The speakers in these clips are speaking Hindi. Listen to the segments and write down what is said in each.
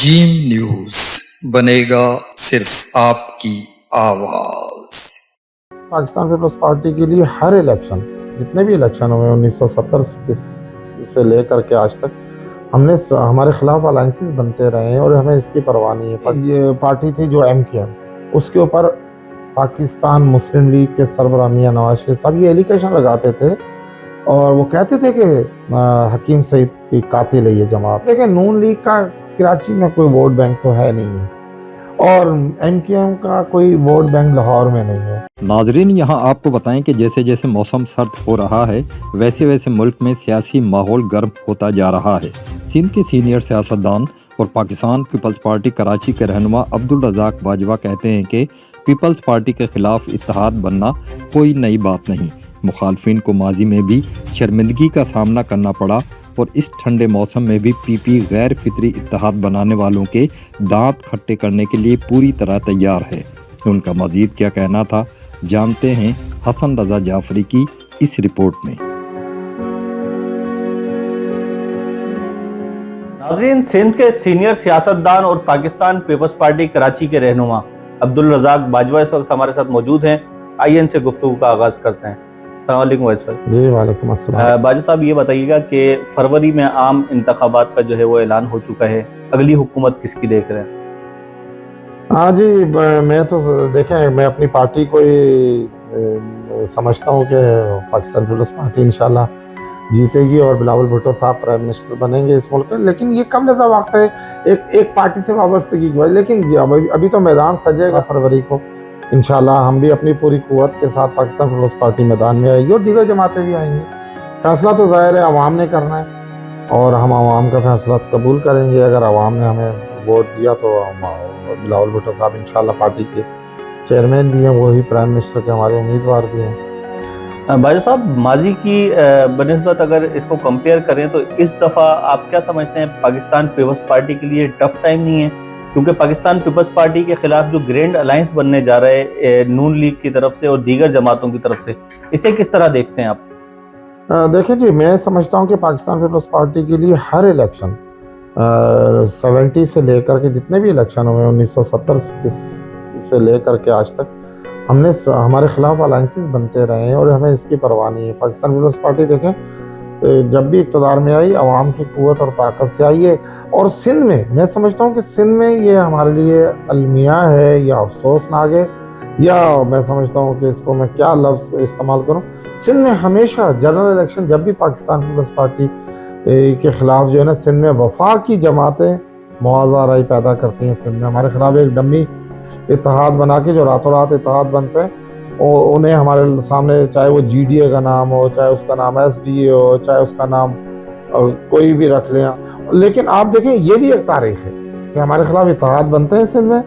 जीम न्यूज बनेगा सिर्फ आपकी आवाज। पाकिस्तान पीपल्स पार्टी के लिए हर इलेक्शन, जितने भी इलेक्शन हुए 1970 से लेकर के आज तक, हमारे खिलाफ अलायंसेस बनते रहे हैं और हमें इसकी परवाह नहीं है। ये पार्टी थी जो MKM, उसके ऊपर पाकिस्तान मुस्लिम लीग के सरबराह मियां नवाज शरीफ साहब ये एलिगेशन लगाते थे और वो कहते थे कि हकीम सईद की कातिल है ये जमात। लेकिन नून लीग का कराची में कोई वोट बैंक तो है नहीं है और MKM का कोई वोट बैंक लाहौर में नहीं है। नाजरीन, यहाँ आपको बताएं कि जैसे जैसे मौसम सर्द हो रहा है वैसे वैसे मुल्क में सियासी माहौल गर्म होता जा रहा है। सिंध के सीनियर सियासतदान और पाकिस्तान पीपल्स पार्टी कराची के रहनुमा अब्दुल रज़ाक बाजवा कहते हैं कि पीपल्स पार्टी के खिलाफ इत्तेहाद बनना कोई नई बात नहीं। मुखालफिन को माजी में भी शर्मिंदगी का सामना करना पड़ा और इस ठंडे मौसम में भी PP गैर फितरी इत्तेहाद बनाने वालों के दांत खट्टे करने के लिए पूरी तरह तैयार है। उनका मजीद क्या कहना था, जानते हैं हसन रजा जाफरी की इस रिपोर्ट में। नाज़रीन, सिंध के सीनियर सियासतदान और पाकिस्तान पीपल्स पार्टी कराची के रहनुमा अब्दुल रज़ाक बाजवा इस वक्त हमारे साथ मौजूद हैं। आइए इनसे गुफ्तगू का आगाज़ करते हैं। अस्सलाम वालेकुम बाजवा साहब। जी वालेकुम अस्सलाम। बाजवा साहब, ये बताइएगा कि फरवरी में आम इंतखाबात का जो है वो ऐलान हो चुका है, अगली हुकूमत किसकी देख रहे हैं? हाँ जी, मैं तो देखें, मैं अपनी पार्टी को ही समझता हूँ कि पाकिस्तान पीपल्स पार्टी इंशाल्लाह जीतेगी और बिलावल भुट्टो साहब प्राइम मिनिस्टर बनेंगे इस मुल्क के। लेकिन ये कब लगा वक्त है एक पार्टी से वाबस्तगी की वजह। लेकिन अभी तो मैदान सजेगा फरवरी को इंशाल्लाह। हम भी अपनी पूरी कुव्वत के साथ पाकिस्तान पीपल्स पार्टी मैदान में आएगी और दीगर जमातें भी आएंगी। फैसला तो ज़ाहिर है अवाम ने करना है और हम अवाम का फैसला तो कबूल करेंगे। अगर अवाम ने हमें वोट दिया तो बिलावल भुट्टो साहब इंशाल्लाह पार्टी के चेयरमैन भी हैं, वही प्राइम मिनिस्टर के हमारे उम्मीदवार भी हैं। बाजवा साहब, माजी की बनिस्बत अगर इसको कंपेयर करें तो इस दफ़ा आप क्या समझते हैं, पाकिस्तान पीपल्स पार्टी के लिए टफ टाइम नहीं है? क्योंकि पाकिस्तान पीपल्स पार्टी के खिलाफ जो ग्रैंड अलायंस बनने जा रहा है नून लीग की तरफ से और दीगर जमातों की तरफ से, इसे किस तरह देखते हैं आप? देखें जी, मैं समझता हूँ कि पाकिस्तान पीपल्स पार्टी के लिए हर इलेक्शन 70 से लेकर के जितने भी इलेक्शन हुए 1970 से लेकर के आज तक, हमारे खिलाफ अलायंसेस बनते रहे हैं और हमें इसकी परवाह नहीं है। पाकिस्तान पीपल्स पार्टी देखें, जब भी इक़्तिदार में आई अवाम की क़ुव्वत और ताकत से आई है। और सिंध में मैं समझता हूँ कि सिंध में ये हमारे लिए अलमिया है या अफसोसनाक है, या मैं समझता हूँ कि इसको मैं क्या लफ्ज़ इस्तेमाल करूँ। सिंध में हमेशा जनरल इलेक्शन जब भी पाकिस्तान पीपल्स पार्टी के ख़िलाफ़ जो है ना, सिंध में वफा की जमातें मुआवजा राय पैदा करती हैं। सिंध में हमारे ख़िलाफ़ एक डमी इत्तेहाद बना के जो रातों रात इत्तेहाद बनते हैं और उन्हें हमारे सामने, चाहे वो GDA का नाम हो, चाहे उसका नाम SDA हो, चाहे उसका नाम कोई भी रख लें। लेकिन आप देखें, ये भी एक तारीख है कि हमारे खिलाफ इत्तेहाद बनते हैं सिंध में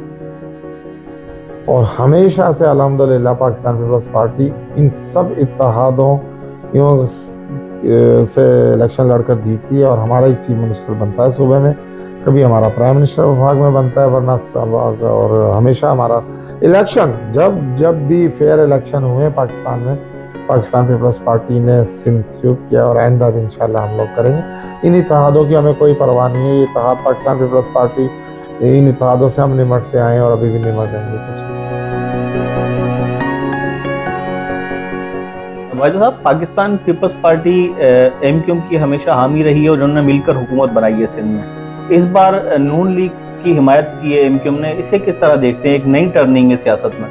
और हमेशा से अल्हम्दुलिल्लाह पाकिस्तान पीपल्स पार्टी इन सब इत्तेहादों से इलेक्शन लड़कर जीतती है और हमारा ही चीफ मिनिस्टर बनता है सूबे में। कभी हमारा प्राइम मिनिस्टर विभाग में बनता है, वरना और हमेशा हमारा इलेक्शन जब भी फेयर इलेक्शन हुए पाकिस्तान में, पाकिस्तान पीपल्स पार्टी ने सिंध स्वीप किया और आइंदा भी इंशाल्लाह हम लोग करेंगे। इन इत्तेहादों की हमें कोई परवाह नहीं है। ये इत्तेहाद पाकिस्तान पीपल्स पार्टी, इन इत्तेहादों से हम निमटते आए और अभी भी निमटेंगे। बाजवा साहब, पाकिस्तान पीपल्स पार्टी MKM की हमेशा हामी रही है और उन्होंने मिलकर हुकूमत बनाई है सिंध में। इस बार नून लीग की हिमायत की है MKM ने, इसे किस तरह देखते हैं? एक नई टर्निंग है सियासत में।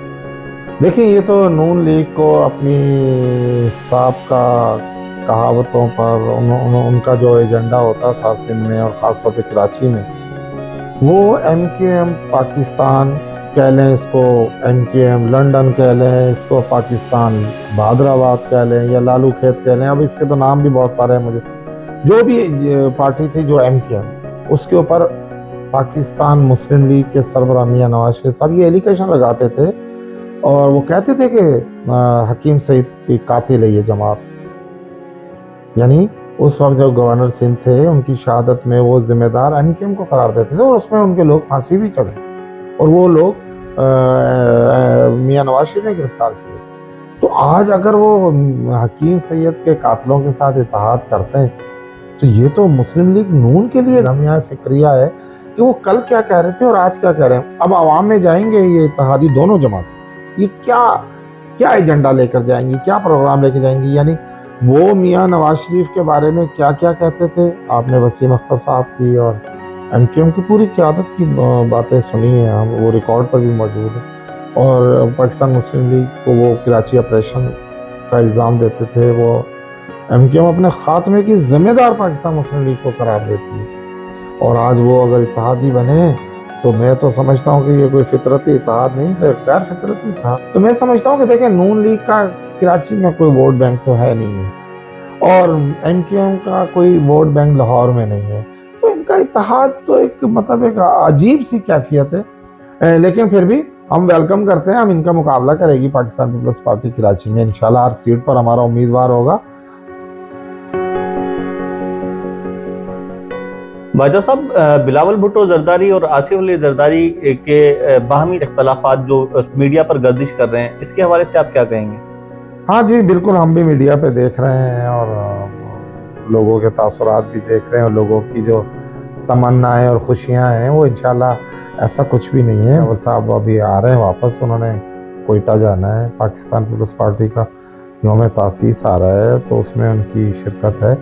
देखिए, ये तो नून लीग को अपनी साबका कहावतों पर उनका जो एजेंडा होता था सिंध में और ख़ासतौर पे कराची में, वो MKM पाकिस्तान कह लें, इसको MKM लंदन कह लें, इसको पाकिस्तान भादराबाद कह लें या लालू खेत कह लें, अब इसके तो नाम भी बहुत सारे हैं। मुझे जो भी पार्टी थी जो MKM, उसके ऊपर पाकिस्तान मुस्लिम लीग के सरबराह मियां नवाज शरीफ साहब ये एलिगेशन लगाते थे और वो कहते थे कि हकीम सईद की कातिल है ये जमात। यानी उस वक्त जब गवर्नर सिंध थे, उनकी शहादत में वो जिम्मेदार MKM को करार देते थे और उसमें उनके लोग फांसी भी चढ़े और वो लोग मियां नवाज शरीफ ने गिरफ्तार किए। तो आज अगर वो हकीम सैयद के कातलों के साथ इत्तेहाद करते हैं तो ये तो मुस्लिम लीग नून के लिए लम्हा फिक्रिया है कि वो कल क्या कह रहे थे और आज क्या कह रहे हैं। अब आवाम में जाएंगे ये इत्तेहादी दोनों जमात, ये क्या क्या एजेंडा लेकर जाएंगी, क्या प्रोग्राम लेकर जाएंगी। यानी वो मियाँ नवाज शरीफ के बारे में क्या क्या कहते थे, आपने वसीम अख्तर साहब की और एमक्यूएम की पूरी क़यादत की बातें सुनी हैं, हम वो रिकॉर्ड पर भी मौजूद है। और पाकिस्तान मुस्लिम लीग को वो कराची ऑपरेशन का इल्ज़ाम देते थे, वो एमक्यूएम अपने ख़ात्मे की ज़िम्मेदार पाकिस्तान मुस्लिम लीग को करार देती है। और आज वो अगर इत्तेहादी बने तो मैं तो समझता हूँ कि ये कोई फितरती इत्तेहाद नहीं है, गैर फितरती था। तो मैं समझता हूँ कि देखें, नून लीग का कराची में कोई वोट बैंक तो है नहीं है और एमक्यूएम का कोई वोट बैंक लाहौर में नहीं है, तो इनका इत्तेहाद तो एक मतलब एक अजीब सी कैफियत है। लेकिन फिर भी हम वेलकम करते हैं, हम इनका मुकाबला करेगी पाकिस्तान पीपल्स पार्टी कराची में इंशाल्लाह। हर सीट पर हमारा उम्मीदवार होगा। बाजा साहब, बिलावल भुट्टो जरदारी और आसिफ अली जरदारी के बाहमी इख्तलाफात जो मीडिया पर गर्दिश कर रहे हैं, इसके हवाले से आप क्या कहेंगे? हाँ जी, बिल्कुल, हम भी मीडिया पे देख रहे हैं और लोगों के तासुरात भी देख रहे हैं और लोगों की जो तमन्नाएं और खुशियां हैं वो इंशाल्लाह ऐसा कुछ भी नहीं है। और साहब अभी आ रहे हैं वापस, उन्होंने कोयटा जाना है, पाकिस्तान पीपल्स पार्टी का यौम तासीस आ रहा है तो उसमें उनकी शिरकत है।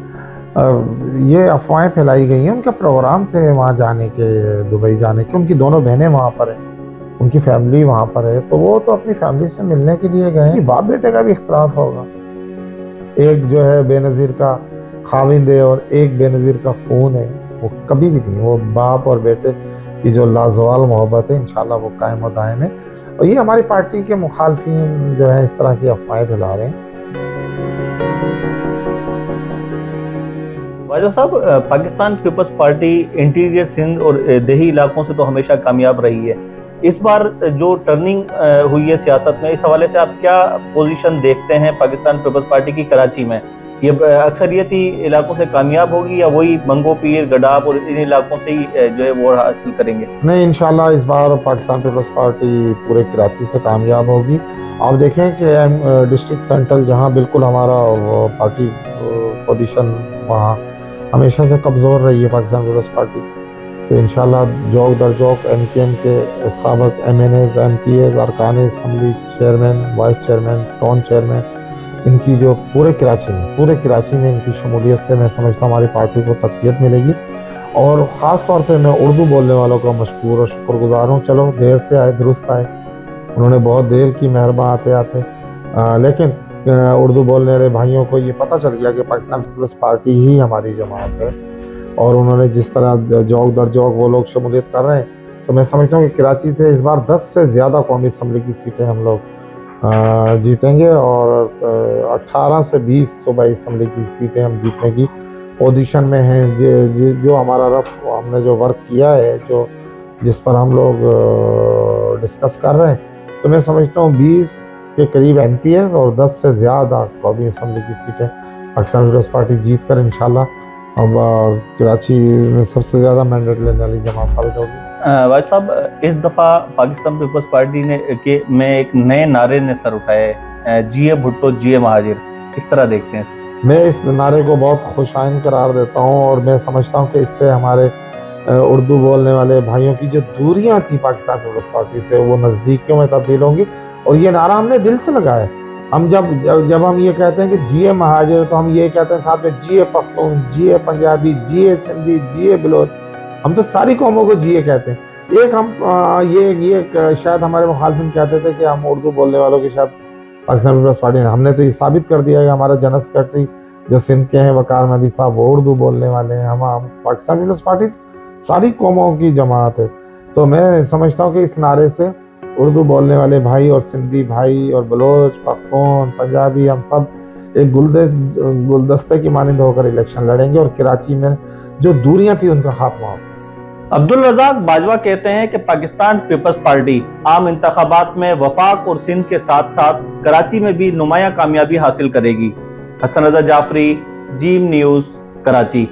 ये अफवाहें फैलाई गई हैं, उनका प्रोग्राम थे वहाँ जाने के, दुबई जाने के, उनकी दोनों बहनें वहाँ पर हैं, उनकी फैमिली वहाँ पर है, तो वो तो अपनी फैमिली से मिलने के लिए गए हैं। बाप बेटे का भी इख्तलाफ होगा, एक जो है बेनज़ीर का खाविंद है और एक बेनज़ीर का खून है, वो कभी भी नहीं, वो बाप और बेटे की जो लाजवाल मोहब्बत है इंशाल्लाह वो कायम व दायम है। और ये हमारी पार्टी के मुखालफिन जो है इस तरह की अफवाहें फैला रहे हैं। Waja Sahab, Pakistan people's party interior Sindh और देही इलाकों से तो हमेशा कामयाब रही है। इस बार जो टर्निंग हुई है सियासत में, इस हवाले से आप क्या पोजीशन देखते हैं पाकिस्तान पीपल्स पार्टी की कराची में? ये अक्सरियती इलाकों से कामयाब होगी या वही मंगो पीर, गडाब और इन इलाकों से ही जो है वोट हासिल करेंगे? नहीं, इंशाल्लाह इस बार पाकिस्तान पीपल्स पार्टी पूरे कराची से कामयाब होगी। आप देखें कि डिस्ट्रिक्ट सेंट्रल जहां बिल्कुल हमारा पार्टी पोजीशन वहां हमेशा से कमज़ोर रही है पाकिस्तान पीपल्स पार्टी, तो इंशाल्लाह जौक दर जौक एमक्यूएम के साबिक़ एमएनएज, एमपीएज, अरकान assembly, chairman, vice chairman, town chairman, इनकी जो पूरे कराची में इनकी शमूलियत से मैं समझता हूँ हमारी पार्टी को तक़वियत मिलेगी। और ख़ास तौर पे मैं उर्दू बोलने वालों का मशकूर और शुक्रगुज़ार हूँ। चलो देर से आए दुरुस्त आए, उन्होंने बहुत देर की मेहरबान आते आते, लेकिन उर्दू बोलने वाले भाइयों को ये पता चल गया कि पाकिस्तान पीपल्स पार्टी ही हमारी जमात है और उन्होंने जिस तरह जौक दर जौक वो लोग शमूलियत कर रहे हैं, तो मैं समझता हूँ कि कराची से इस बार 10 से ज़्यादा कौमी असम्बली की सीटें हम लोग जीतेंगे और 18 से 20 सूबाई असम्बली की सीटें हम जीतने की पोजीशन में हैं। जो हमारा रफ हमने जो वर्क किया है, जो जिस पर हम लोग डिस्कस कर रहे हैं, तो मैं समझता हूँ 20 के करीब एमपीएस और 10 से ज़्यादा कौमी असम्बली की सीटें पाकिस्तान पीपल्स पार्टी जीत कर इंशाल्लाह अब कराची में सबसे ज़्यादा मैंडेट लेने वाली जमात साबित होगी। भाई साहब, इस दफ़ा पाकिस्तान पीपल्स पार्टी में एक नए नारे ने सर उठाए, जिए भुट्टो जिए महाजिर, इस तरह देखते हैं? मैं इस नारे को बहुत खुशाइन करार देता हूँ और मैं समझता हूँ कि इससे हमारे उर्दू बोलने वाले भाइयों की जो दूरियां थी पाकिस्तान पीपल्स पार्टी से वो नज़दीकियों में तब्दील होंगी। और ये नारा हमने दिल से लगाया। हम जब हम ये कहते हैं कि जिए महाजिर, तो हम ये कहते हैं साथ में जिए पख्तून, जिए पंजाबी, जिए सिंधी, जिए बलोच, हम तो सारी कौमों को जिए कहते हैं। एक हम ये शायद हमारे मुखालिफिन कहते थे कि हम उर्दू बोलने वालों की शायद पाकिस्तान पीपल्स पार्टी, हमने तो ये साबित कर दिया कि हमारा जनरल सेक्रेटरी जो सिंध के हैं वकार मेहदी साहब, वो उर्दू बोलने वाले हैं। हम पाकिस्तान पीपल्स पार्टी सारी कौमों की जमात है। तो मैं समझता हूँ कि इस नारे से उर्दू बोलने वाले भाई और सिंधी भाई और बलोच, पख्तून, पंजाबी, हम सब एक गुलदस्ते की मानिंद होकर इलेक्शन लड़ेंगे और कराची में जो दूरियां थी उनका खात्मा होगा। अब्दुल रज़ाक बाजवा कहते हैं कि पाकिस्तान पीपल्स पार्टी आम इंतखाबात में वफाक और सिंध के साथ साथ कराची में भी नुमाया कामयाबी हासिल करेगी। हसन रज़ा जाफरी, जीम न्यूज़, कराची।